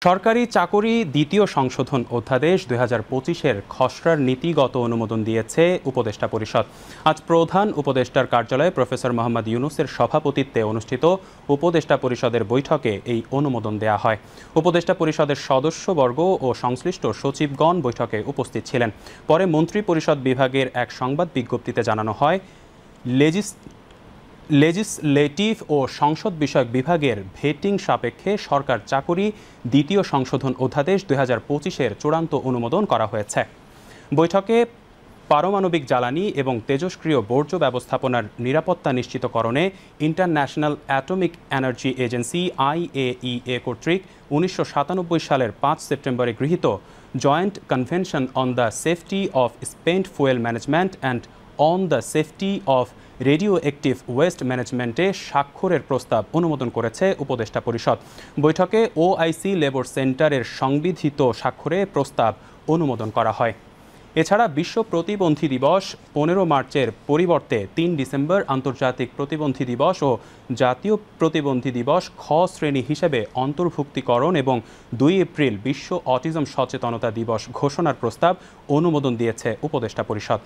সরকারি চাকরি দ্বিতীয় সংশোধন অধ্যাদেশ ২০২৫-এর খসড়ার নীতিগত অনুমোদন দিয়েছে উপদেষ্টা পরিষদ। আজ প্রধান উপদেষ্টার কার্যালয়ে প্রফেসর মোহাম্মদ ইউনূসের সভাপতিত্বে অনুষ্ঠিত উপদেষ্টা পরিষদের বৈঠকে এই অনুমোদন দেয়া হয়। উপদেষ্টা পরিষদের সদস্যবর্গ ও সংশ্লিষ্ট সচিবগণ বৈঠকে উপস্থিত ছিলেন। পরে মন্ত্রী পরিষদ বিভাগের এক সংবাদ বিজ্ঞপ্তিতে জানানো হয়, লেজিসলেটিভ ও সংসদ বিষয়ক বিভাগের ভেটিং সাপেক্ষে সরকার চাকরি দ্বিতীয় সংশোধন অধ্যাদেশ ২০২৫-এর চূড়ান্ত অনুমোদন করা হয়েছে। বৈঠকে পারমাণবিক জ্বালানি এবং তেজস্ক্রিয় বর্জ্য ব্যবস্থাপনার নিরাপত্তা নিশ্চিতকরণে international atomic energy agency IAEA কর্তৃক ১৯৯৭ সালের ৫ সেপ্টেম্বরে গৃহীত joint convention on the safety of spent fuel management and on the safety of radioactive waste ম্যানেজমেন্টে স্বাক্ষরের প্রস্তাব অনুমোদন করেছে উপদেষ্টা পরিষদ। বৈঠকে OIC লেবর সেন্টারের সংবিধিত স্বাক্ষরে প্রস্তাব অনুমোদন করা হয়। এছাড়া বিশ্ব প্রতিবন্ধী দিবস ১৫ মার্চের পরিবর্তে ৩ ডিসেম্বর আন্তর্জাতিক প্রতিবন্ধী দিবস ও জাতীয় প্রতিবন্ধী দিবস খ শ্রেণী হিসেবে অন্তর্ভুক্তিকরণ এবং ২ এপ্রিল বিশ্ব অটিজম সচেতনতা দিবস ঘোষণার প্রস্তাব অনুমোদন দিয়েছে উপদেষ্টা পরিষদ।